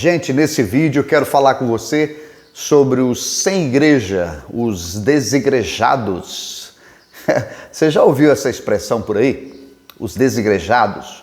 Gente, nesse vídeo eu quero falar com você sobre os sem igreja, os desigrejados. Você já ouviu essa expressão por aí? Os desigrejados?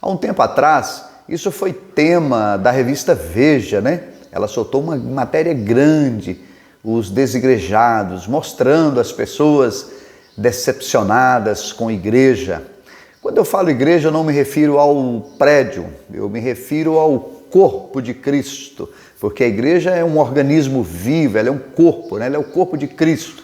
Há um tempo atrás, isso foi tema da revista Veja, né? Ela soltou uma matéria grande, os desigrejados, mostrando as pessoas decepcionadas com a igreja. Quando eu falo igreja, eu não me refiro ao prédio, eu me refiro ao corpo de Cristo, porque a igreja é um organismo vivo, ela é um corpo, né? Ela é o corpo de Cristo.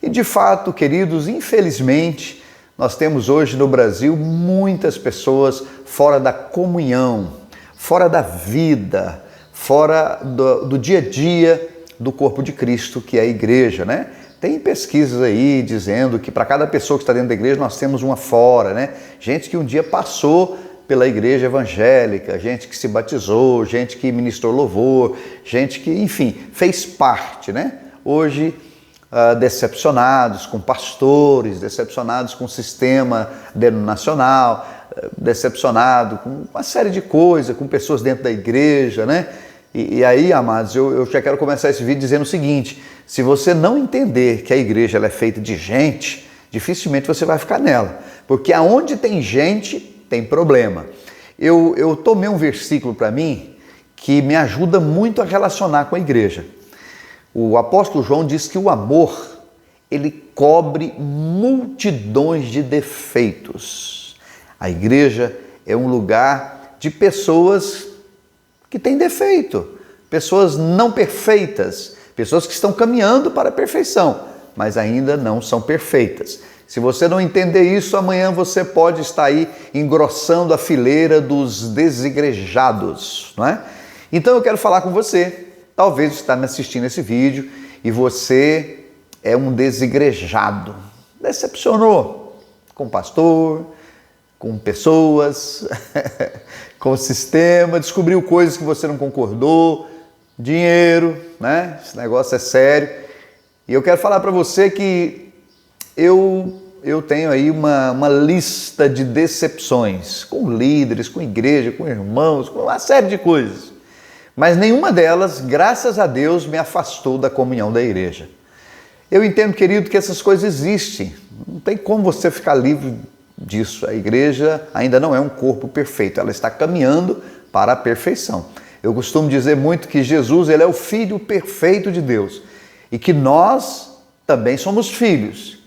E de fato, queridos, infelizmente, nós temos hoje no Brasil muitas pessoas fora da comunhão, fora da vida, fora do dia a dia do corpo de Cristo, que é a igreja, né? Tem pesquisas aí dizendo que para cada pessoa que está dentro da igreja nós temos uma fora, né? Gente que um dia passou pela igreja evangélica, gente que se batizou, gente que ministrou louvor, gente que, enfim, fez parte, né? Hoje, decepcionados com pastores, decepcionados com o sistema denominacional, decepcionado com uma série de coisas, com pessoas dentro da igreja, né? E aí, amados, eu já quero começar esse vídeo dizendo o seguinte: se você não entender que a igreja ela é feita de gente, dificilmente você vai ficar nela, porque aonde tem gente, tem problema. Eu tomei um versículo para mim que me ajuda muito a relacionar com a igreja. O apóstolo João diz que o amor, ele cobre multidões de defeitos. A igreja é um lugar de pessoas que têm defeito, pessoas não perfeitas, pessoas que estão caminhando para a perfeição, mas ainda não são perfeitas. Se você não entender isso, amanhã você pode estar aí engrossando a fileira dos desigrejados, não é? Então eu quero falar com você, talvez você está me assistindo esse vídeo e você é um desigrejado, decepcionou com o pastor, com pessoas, com o sistema, descobriu coisas que você não concordou, dinheiro, né? Esse negócio é sério. E eu quero falar para você que eu tenho aí uma lista de decepções com líderes, com igreja, com irmãos, com uma série de coisas. Mas nenhuma delas, graças a Deus, me afastou da comunhão da igreja. Eu entendo, querido, que essas coisas existem. Não tem como você ficar livre disso. A igreja ainda não é um corpo perfeito, ela está caminhando para a perfeição. Eu costumo dizer muito que Jesus, ele é o Filho perfeito de Deus e que nós também somos filhos,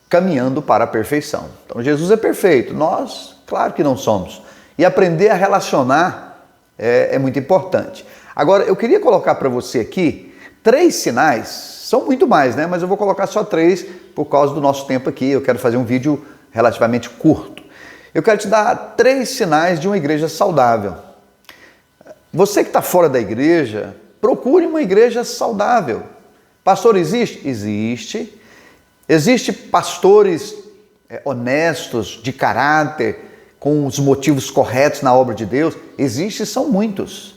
caminhando para a perfeição. Então Jesus é perfeito, nós, claro que não somos. E aprender a relacionar é muito importante. Agora, eu queria colocar para você aqui 3 sinais, são muito mais, né? Mas eu vou colocar só 3 por causa do nosso tempo aqui, eu quero fazer um vídeo relativamente curto. Eu quero te dar 3 sinais de uma igreja saudável. Você que está fora da igreja, procure uma igreja saudável. Pastor existe? Existe. Existem pastores honestos, de caráter, com os motivos corretos na obra de Deus? Existe, são muitos.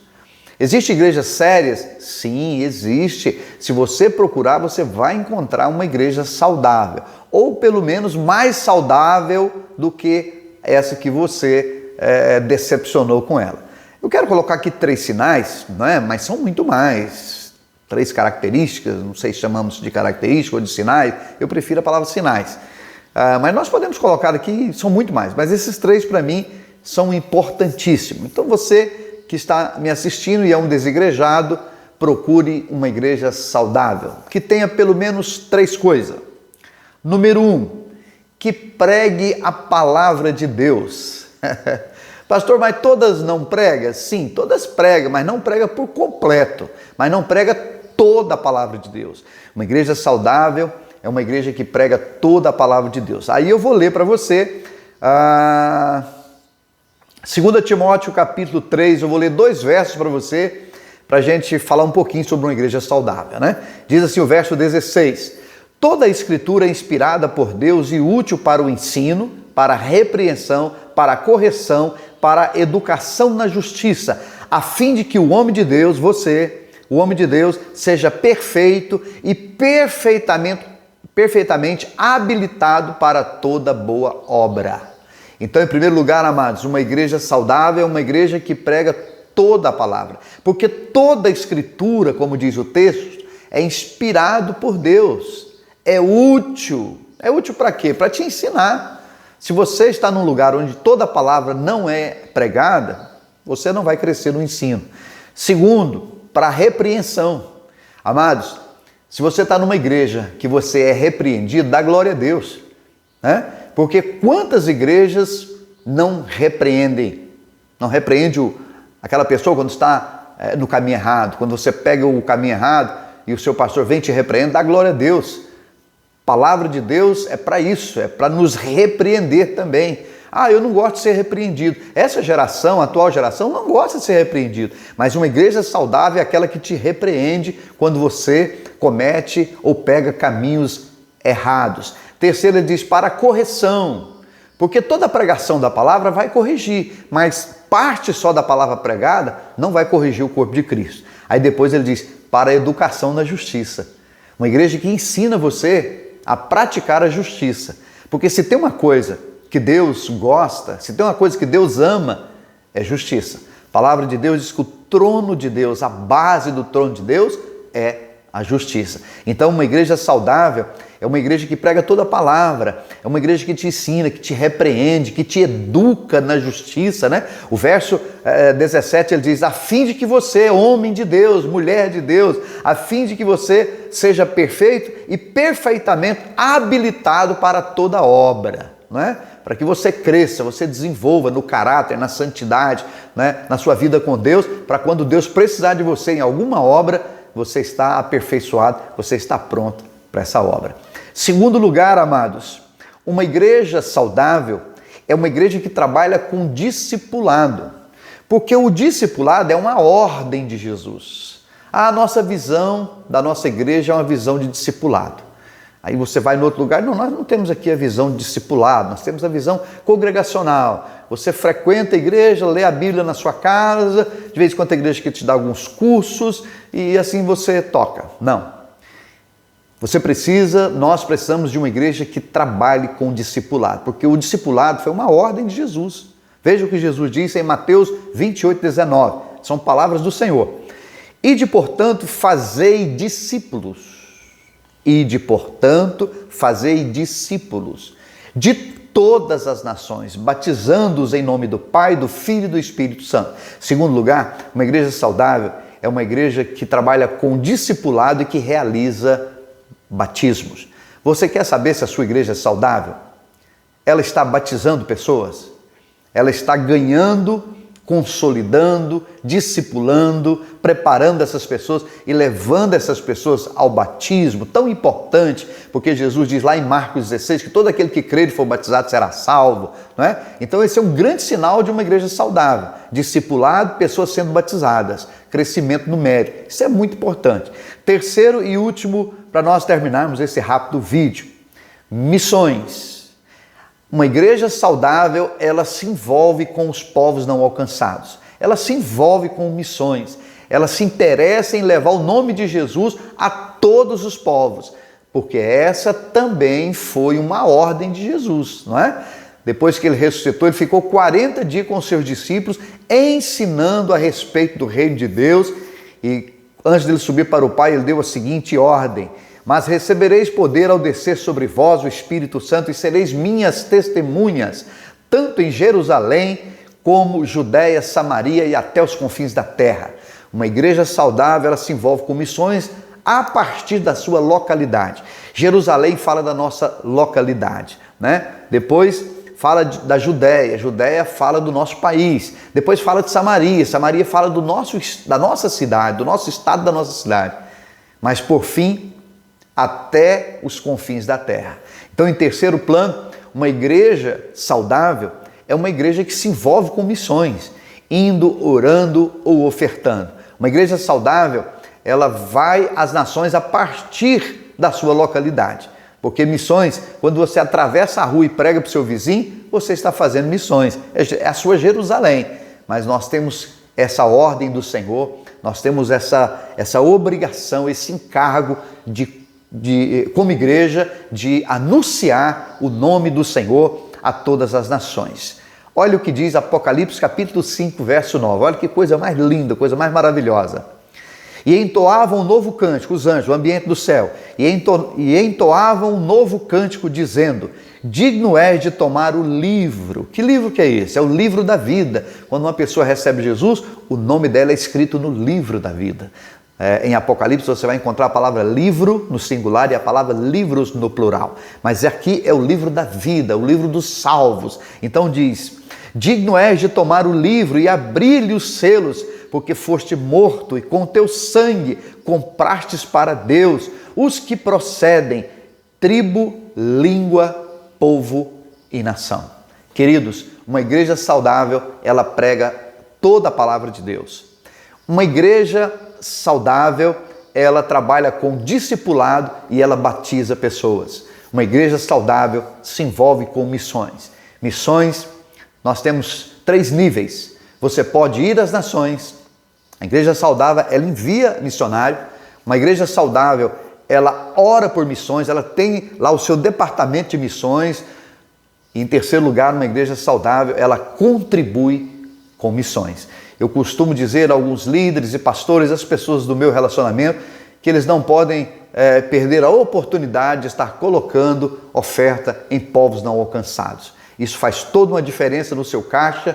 Existem igrejas sérias? Sim, existe. Se você procurar, você vai encontrar uma igreja saudável. Ou pelo menos mais saudável do que essa que você decepcionou com ela. Eu quero colocar aqui 3 sinais, não é? Mas são muito mais. 3 características, não sei se chamamos de características ou de sinais, eu prefiro a palavra sinais. Mas nós podemos colocar aqui, são muito mais, mas esses 3 para mim são importantíssimos. Então você que está me assistindo e é um desigrejado, procure uma igreja saudável, que tenha pelo menos 3 coisas. Número 1, que pregue a palavra de Deus. Pastor, mas todas não pregam? Sim, todas pregam, mas não prega por completo, mas não prega toda a palavra de Deus. Uma igreja saudável é uma igreja que prega toda a palavra de Deus. Aí eu vou ler para você 2 Timóteo capítulo 3, eu vou ler 2 versos para você, para a gente falar um pouquinho sobre uma igreja saudável, né? Diz assim o verso 16: toda a escritura é inspirada por Deus e útil para o ensino, para a repreensão, para a correção, para a educação na justiça, a fim de que o homem de Deus, você, o homem de Deus, seja perfeito e perfeitamente habilitado para toda boa obra. Então, em primeiro lugar, amados, uma igreja saudável é uma igreja que prega toda a palavra, porque toda a escritura, como diz o texto, é inspirado por Deus, é útil. É útil para quê? Para te ensinar. Se você está num lugar onde toda a palavra não é pregada, você não vai crescer no ensino. Segundo, para repreensão. Amados, se você está numa igreja que você é repreendido, dá glória a Deus, né? Porque quantas igrejas não repreendem? Não repreende aquela pessoa quando está no caminho errado, quando você pega o caminho errado e o seu pastor vem te repreender, dá glória a Deus. Palavra de Deus é para isso, é para nos repreender também. Ah, eu não gosto de ser repreendido. Essa geração, a atual geração, não gosta de ser repreendido. Mas uma igreja saudável é aquela que te repreende quando você comete ou pega caminhos errados. Terceiro, ele diz para correção. Porque toda a pregação da palavra vai corrigir, mas parte só da palavra pregada não vai corrigir o corpo de Cristo. Aí depois ele diz para a educação na justiça. Uma igreja que ensina você a praticar a justiça. Porque se tem uma coisa que Deus gosta, se tem uma coisa que Deus ama, é justiça. A palavra de Deus diz que o trono de Deus, a base do trono de Deus é a justiça. Então uma igreja saudável é uma igreja que prega toda a palavra, é uma igreja que te ensina, que te repreende, que te educa na justiça, né? O verso 17 ele diz, a fim de que você, homem de Deus, mulher de Deus, a fim de que você seja perfeito e perfeitamente habilitado para toda obra, não é? Para que você cresça, você desenvolva no caráter, na santidade, né? Na sua vida com Deus, para quando Deus precisar de você em alguma obra, você está aperfeiçoado, você está pronto para essa obra. Segundo lugar, amados, uma igreja saudável é uma igreja que trabalha com discipulado, porque o discipulado é uma ordem de Jesus. A nossa visão da nossa igreja é uma visão de discipulado. Aí você vai em outro lugar, não, nós não temos aqui a visão de discipulado, nós temos a visão congregacional. Você frequenta a igreja, lê a Bíblia na sua casa, de vez em quando a igreja que te dá alguns cursos e assim você toca. Não. Nós precisamos de uma igreja que trabalhe com discipulado, porque o discipulado foi uma ordem de Jesus. Veja o que Jesus disse em Mateus 28, 19. São palavras do Senhor. Ide, portanto, fazei discípulos. Ide, portanto, fazei discípulos de todas as nações, batizando-os em nome do Pai, do Filho e do Espírito Santo. Segundo lugar, uma igreja saudável é uma igreja que trabalha com discipulado e que realiza batismos. Você quer saber se a sua igreja é saudável? Ela está batizando pessoas? Ela está ganhando, consolidando, discipulando, preparando essas pessoas e levando essas pessoas ao batismo, tão importante, porque Jesus diz lá em Marcos 16 que todo aquele que crer e for batizado será salvo, não é? Então esse é um grande sinal de uma igreja saudável, discipulado, pessoas sendo batizadas, crescimento numérico, isso é muito importante. Terceiro e último, para nós terminarmos esse rápido vídeo, missões. Uma igreja saudável, ela se envolve com os povos não alcançados. Ela se envolve com missões. Ela se interessa em levar o nome de Jesus a todos os povos. Porque essa também foi uma ordem de Jesus, não é? Depois que ele ressuscitou, ele ficou 40 dias com os seus discípulos, ensinando a respeito do reino de Deus. E antes dele subir para o Pai, ele deu a seguinte ordem: mas recebereis poder ao descer sobre vós o Espírito Santo e sereis minhas testemunhas, tanto em Jerusalém como Judéia, Samaria e até os confins da terra. Uma igreja saudável, ela se envolve com missões a partir da sua localidade. Jerusalém fala da nossa localidade, né? Depois fala da Judéia, Judéia fala do nosso país. Depois fala de Samaria, Samaria fala da nossa cidade, do nosso estado, da nossa cidade. Mas por fim, até os confins da terra. Então, em terceiro plano, uma igreja saudável é uma igreja que se envolve com missões, indo, orando ou ofertando. Uma igreja saudável, ela vai às nações a partir da sua localidade. Porque missões, quando você atravessa a rua e prega para o seu vizinho, você está fazendo missões. É a sua Jerusalém. Mas nós temos essa ordem do Senhor, nós temos essa obrigação, esse encargo como igreja, de anunciar o nome do Senhor a todas as nações. Olha o que diz Apocalipse capítulo 5, verso 9. Olha que coisa mais linda, coisa mais maravilhosa. E entoavam um novo cântico, os anjos, o ambiente do céu, e entoavam um novo cântico dizendo: digno és de tomar o livro. Que livro que é esse? É o livro da vida. Quando uma pessoa recebe Jesus, o nome dela é escrito no livro da vida. Em Apocalipse você vai encontrar a palavra livro no singular e a palavra livros no plural. Mas aqui é o livro da vida, o livro dos salvos. Então diz: digno és de tomar o livro e abrir-lhe os selos, porque foste morto e com teu sangue comprastes para Deus os que procedem, tribo, língua, povo e nação. Queridos, uma igreja saudável, ela prega toda a palavra de Deus. Uma igreja saudável, ela trabalha com discipulado e ela batiza pessoas. Uma igreja saudável se envolve com missões. Missões, nós temos 3 níveis. Você pode ir às nações. A igreja saudável, ela envia missionário. Uma igreja saudável, ela ora por missões, ela tem lá o seu departamento de missões. E em terceiro lugar, uma igreja saudável, ela contribui com missões. Eu costumo dizer a alguns líderes e pastores, as pessoas do meu relacionamento, que eles não podem perder a oportunidade de estar colocando oferta em povos não alcançados. Isso faz toda uma diferença no seu caixa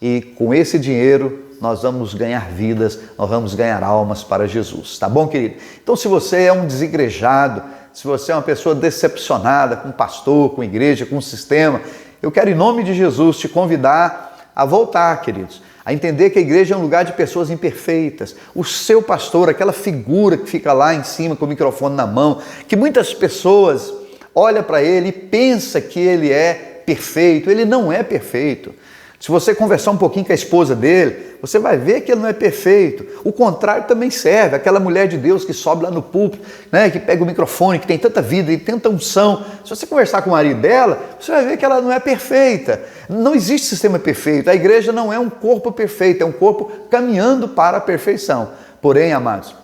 e com esse dinheiro nós vamos ganhar vidas, nós vamos ganhar almas para Jesus. Tá bom, querido? Então, se você é um desigrejado, se você é uma pessoa decepcionada com o pastor, com a igreja, com o sistema, eu quero, em nome de Jesus, te convidar a voltar, queridos, a entender que a igreja é um lugar de pessoas imperfeitas. O seu pastor, aquela figura que fica lá em cima com o microfone na mão, que muitas pessoas olham para ele e pensam que ele é perfeito. Ele não é perfeito. Se você conversar um pouquinho com a esposa dele, você vai ver que ele não é perfeito. O contrário também serve. Aquela mulher de Deus que sobe lá no púlpito, né, que pega o microfone, que tem tanta vida e tanta unção. Se você conversar com o marido dela, você vai ver que ela não é perfeita. Não existe sistema perfeito. A igreja não é um corpo perfeito, é um corpo caminhando para a perfeição. Porém, amados,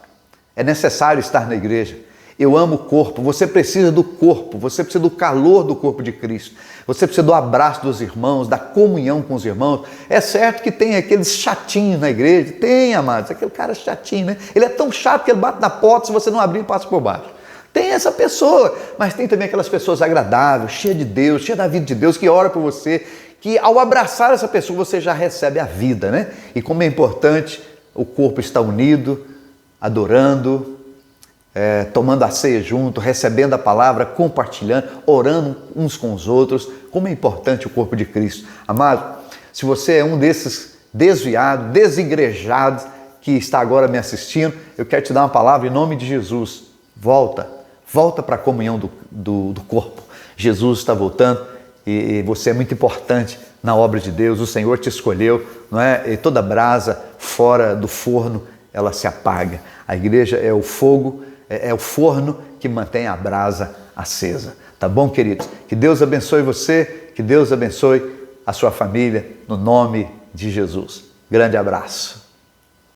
é necessário estar na igreja. Eu amo o corpo, você precisa do corpo, você precisa do calor do corpo de Cristo, você precisa do abraço dos irmãos, da comunhão com os irmãos. É certo que tem aqueles chatinhos na igreja, tem, amados, aquele cara chatinho, né? Ele é tão chato que ele bate na porta, se você não abrir, ele passa por baixo. Tem essa pessoa, mas tem também aquelas pessoas agradáveis, cheias de Deus, cheias da vida de Deus, que ora por você, que ao abraçar essa pessoa você já recebe a vida, né? E como é importante o corpo estar unido, adorando, tomando a ceia junto, recebendo a palavra, compartilhando, orando uns com os outros. Como é importante o corpo de Cristo. Amado, se você é um desses desviados, desigrejados, que está agora me assistindo, eu quero te dar uma palavra em nome de Jesus. Volta para a comunhão do corpo. Jesus está voltando e você é muito importante na obra de Deus. O Senhor te escolheu, não é? E toda brasa fora do forno, ela se apaga. A igreja é o fogo, é o forno que mantém a brasa acesa. Tá bom, queridos? Que Deus abençoe você, que Deus abençoe a sua família, no nome de Jesus. Grande abraço.